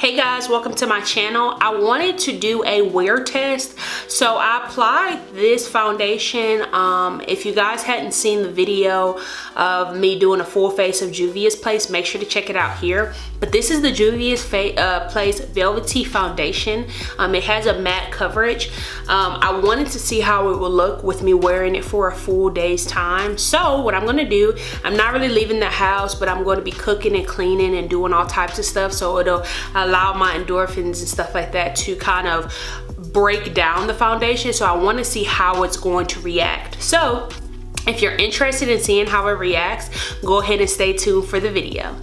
Hey guys, welcome to my channel. I wanted to do a wear test, so I applied this foundation. If you guys hadn't seen the video of me doing a full face of Juvia'S Place, make sure to check it out here. But this is the Juvia'S Place Velvety Foundation. It has a matte coverage. I wanted to see how it would look with me wearing it for a full day's time. So what I'm gonna do, I'm not really leaving the house, but I'm going to be cooking and cleaning and doing all types of stuff, so it'll allow my endorphins and stuff like that to kind of break down the foundation. So I want to see how it's going to react. So if you're interested in seeing how it reacts, go ahead and stay tuned for the video.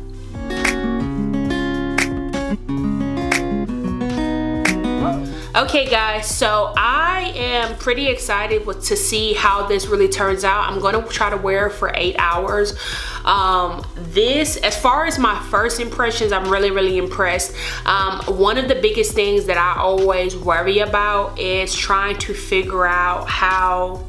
Okay guys, so I am pretty excited to see how this really turns out. I'm going to try to wear it for 8 hours. This, as far as my first impressions, I'm really impressed. One of the biggest things that I always worry about is trying to figure out how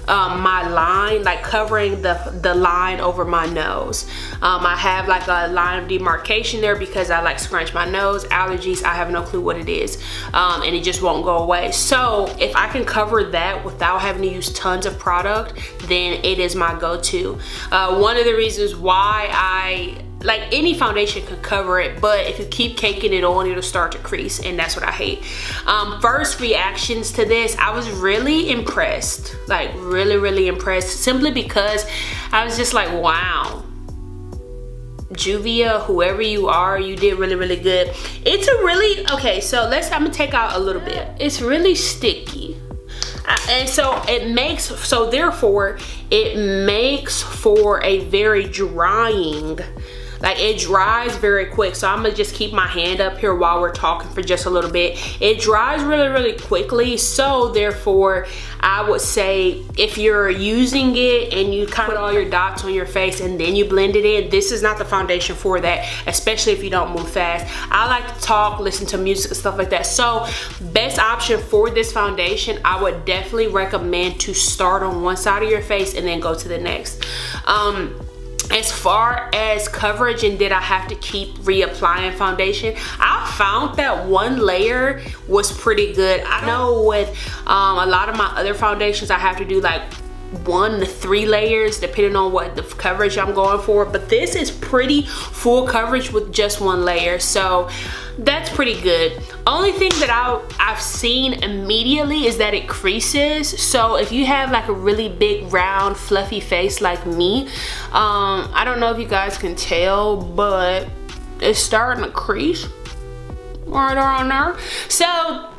my line, like covering the line over my nose. I have like a line of demarcation there because I like scrunch my nose. Allergies, I have no clue what it is, and it just won't go away. So if I can cover that without having to use tons of product, then it is my go-to. One of the reasons why like any foundation could cover it, but if you keep caking it on, it'll start to crease, and that's what I hate. First reactions to this, I was really impressed, like really impressed, simply because I was just like, wow, Juvia, whoever you are, you did really good. It's a really, okay, so I'm gonna take out a little bit. It's really sticky. And so it makes, so therefore it makes for a very drying, like it dries very quick. So I'm gonna just keep my hand up here while we're talking for just a little bit. It dries really quickly, so therefore I would say if you're using it and you kind of put all your dots on your face and then you blend it in, this is not the foundation for that, especially if you don't move fast. I like to talk, listen to music and stuff like that. So best option for this foundation, I would definitely recommend to start on one side of your face and then go to the next. As far as coverage and did I have to keep reapplying foundation, I found that one layer was pretty good. I know with a lot of my other foundations I have to do like 1 to 3 layers depending on what the coverage I'm going for, but this is pretty full coverage with just 1 layer, so that's pretty good. Only thing that I've seen immediately is that it creases. So if you have like a really big round fluffy face like me, I don't know if you guys can tell, but it's starting to crease right around there. So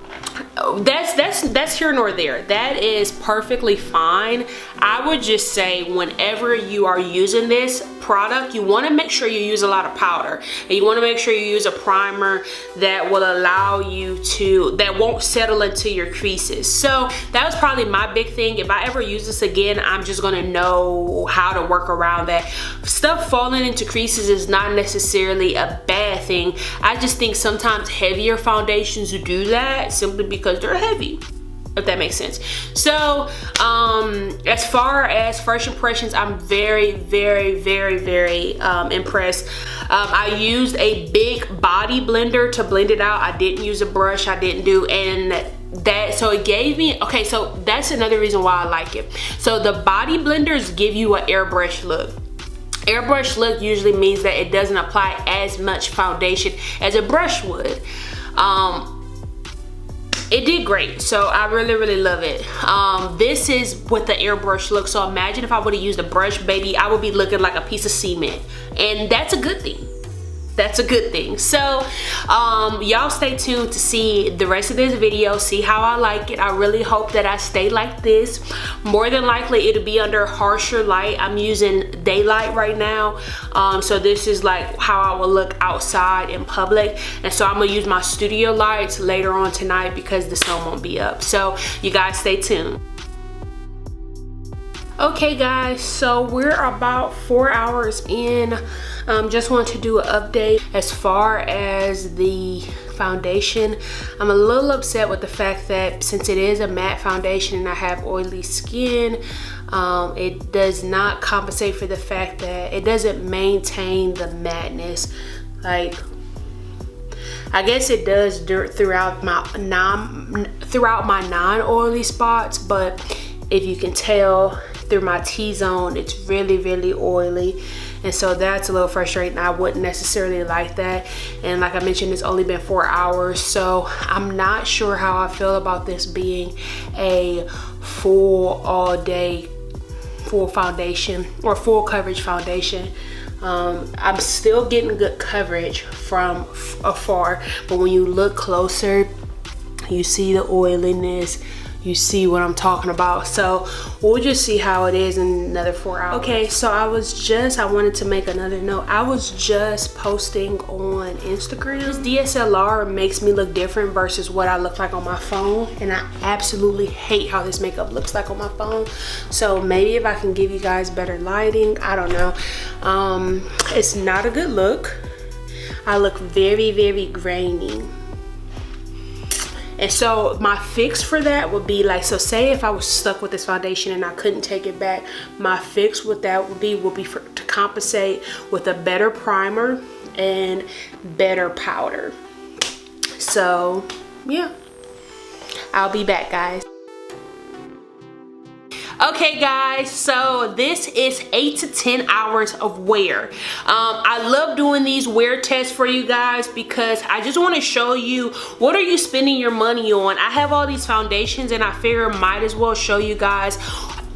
that's here nor there. That is perfectly fine. I would just say whenever you are using this product, you want to make sure you use a lot of powder, and you want to make sure you use a primer that will allow you to, that won't settle into your creases. So that was probably my big thing. If I ever use this again, I'm just gonna know how to work around that. Stuff falling into creases is not necessarily a bad thing. I just think sometimes heavier foundations do that simply because they're heavy, if that makes sense. So as far as first impressions, I'm very impressed. I used a big body blender to blend it out. I didn't use a brush, I didn't do, and that, so it gave me, okay, so that's another reason why I like it. So the body blenders give you an airbrush look. Airbrush look usually means that it doesn't apply as much foundation as a brush would. It did great, so I really love it. This is what the airbrush looks. So imagine if I would have used a brush, baby, I would be looking like a piece of cement, and that's a good thing. That's a good thing. So y'all stay tuned to see the rest of this video, see how I like it. I really hope that I stay like this. More than likely it'll be under harsher light. I'm using daylight right now, so this is like how I will look outside in public, and so I'm gonna use my studio lights later on tonight because the sun won't be up. So you guys stay tuned. Okay guys, so we're about 4 hours in. Just want to do an update as far as the foundation. I'm a little upset with the fact that since it is a matte foundation and I have oily skin, it does not compensate for the fact that it doesn't maintain the mattness. Like, I guess it does throughout my non-oily spots, but if you can tell through my T-zone, it's really, really oily. And so that's a little frustrating. I wouldn't necessarily like that. And like I mentioned, it's only been 4 hours. So I'm not sure how I feel about this being a full all day, full foundation or full coverage foundation. I'm still getting good coverage from afar, but when you look closer, you see the oiliness, you see what I'm talking about. So we'll just see how it is in another 4 hours. Okay, so I wanted to make another note. I was just posting on Instagram. This DSLR makes me look different versus what I look like on my phone, and I absolutely hate how this makeup looks like on my phone. So maybe if I can give you guys better lighting, I don't know. It's not a good look. I look very, very grainy. And so my fix for that would be like, so say if I was stuck with this foundation and I couldn't take it back, my fix with that would be to compensate with a better primer and better powder. So yeah, I'll be back, guys. Okay guys, so this is 8 to 10 hours of wear. I love doing these wear tests for you guys because I just want to show you what are you spending your money on. I have all these foundations and I figure might as well show you guys,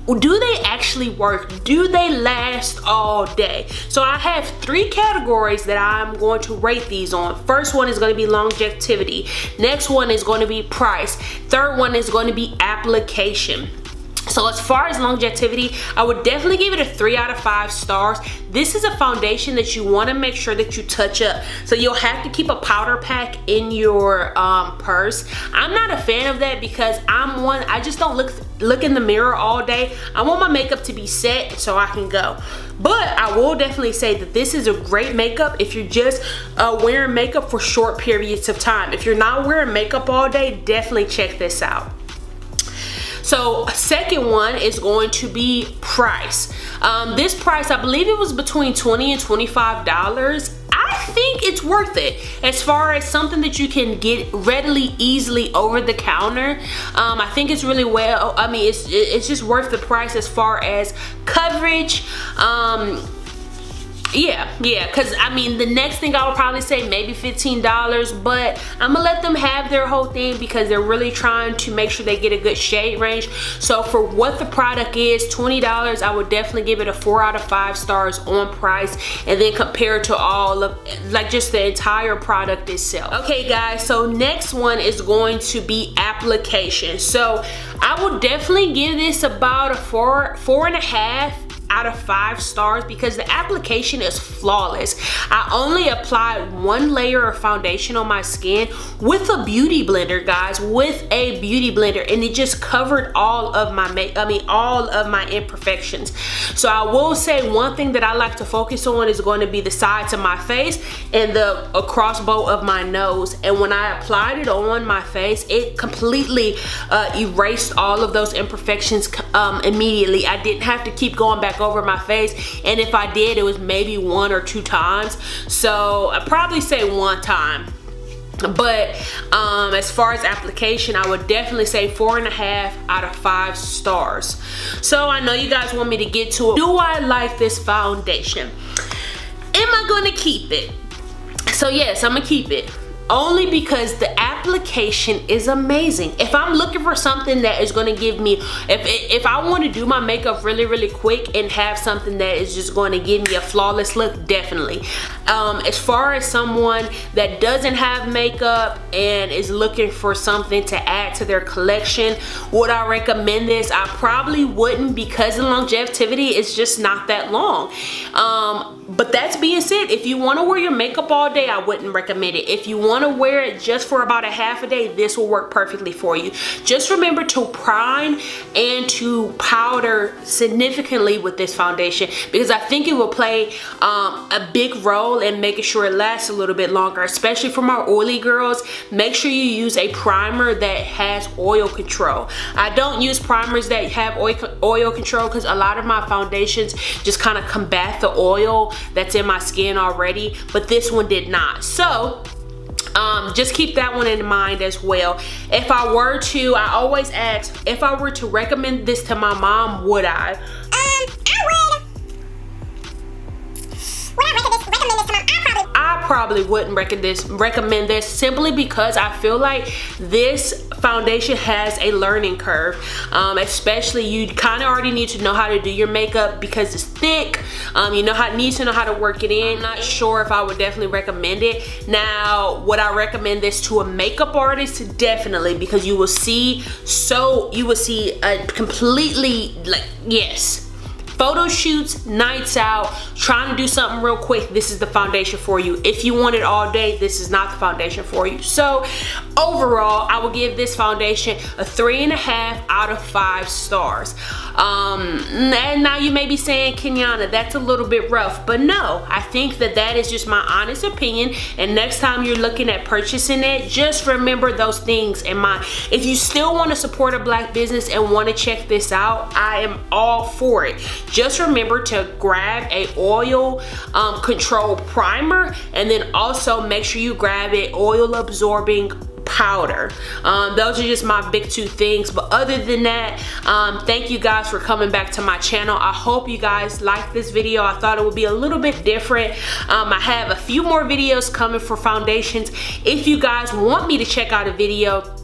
do they actually work? Do they last all day? So I have 3 categories that I'm going to rate these on. First one is going to be longevity. Next one is going to be price. Third one is going to be application. So as far as longevity, I would definitely give it a 3 out of 5 stars. This is a foundation that you want to make sure that you touch up. So you'll have to keep a powder pack in your purse. I'm not a fan of that because I just don't look in the mirror all day. I want my makeup to be set so I can go. But I will definitely say that this is a great makeup if you're just wearing makeup for short periods of time. If you're not wearing makeup all day, definitely check this out. So second one is going to be price. This price, I believe it was between $20 and $25. I think it's worth it as far as something that you can get readily, easily over the counter. I think it's really well, I mean, it's just worth the price as far as coverage. Yeah, because I mean, the next thing I would probably say maybe $15, but I'm gonna let them have their whole thing because they're really trying to make sure they get a good shade range. So for what the product is, $20, I would definitely give it a 4 out of 5 stars on price, and then compare to all of, like, just the entire product itself. Okay guys, so next one is going to be application. So I would definitely give this about a 4.5 out of 5 stars because the application is flawless. I only applied 1 layer of foundation on my skin with a beauty blender, guys, with a beauty blender, and it just covered all of my all of my imperfections. So I will say one thing that I like to focus on is going to be the sides of my face and the crossbow of my nose. And when I applied it on my face, it completely erased all of those imperfections immediately. I didn't have to keep going back over my face, and if I did, it was maybe 1 or 2 times. So I'd probably say 1 time. But as far as application, I would definitely say 4.5 out of 5 stars. So I know you guys want me to get to it. Do I like this foundation? Am I gonna keep it? So yes, I'm gonna keep it. Only because the application is amazing. If I'm looking for something that is going to give me, if I want to do my makeup really, really quick and have something that is just going to give me a flawless look, definitely. As far as someone that doesn't have makeup and is looking for something to add to their collection, would I recommend this? I probably wouldn't because the longevity is just not that long. But that's being said, if you want to wear your makeup all day, I wouldn't recommend it. If you want to wear it just for about a half a day, this will work perfectly for you. Just remember to prime and to powder significantly with this foundation because I think it will play a big role in making sure it lasts a little bit longer, especially for my oily girls. Make sure you use a primer that has oil control. I don't use primers that have oil control because a lot of my foundations just kind of combat the oil that's in my skin already, but this one did not. So Just keep that one in mind as well. If I were to, I always ask, if I were to recommend this to my mom, would I? I probably wouldn't recommend this simply because I feel like this foundation has a learning curve. Especially you kind of already need to know how to do your makeup because it's thick. You need to know how to work it in. I'm not sure if I would definitely recommend it. Now, would I recommend this to a makeup artist? Definitely, because you will see a completely, like, yes. Photo shoots, nights out, trying to do something real quick, this is the foundation for you. If you want it all day, this is not the foundation for you. So overall, I will give this foundation a 3.5 out of 5 stars. And now you may be saying, Kenyana, that's a little bit rough, but no, I think that is just my honest opinion. And next time you're looking at purchasing it, just remember those things in mind. If you still want to support a black business and want to check this out, I am all for it. Just remember to grab a oil control primer, and then also make sure you grab an oil absorbing powder. Those are just my big 2 things, but other than that, thank you guys for coming back to my channel. I hope you guys liked this video. I thought it would be a little bit different. I have a few more videos coming for foundations. If you guys want me to check out a video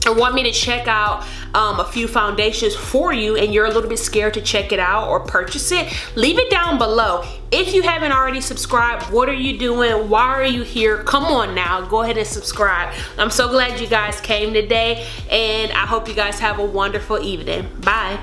or want me to check out a few foundations for you and you're a little bit scared to check it out or purchase it, leave it down below. If you haven't already subscribed, what are you doing? Why are you here? Come on now, go ahead and subscribe. I'm so glad you guys came today, and I hope you guys have a wonderful evening. Bye.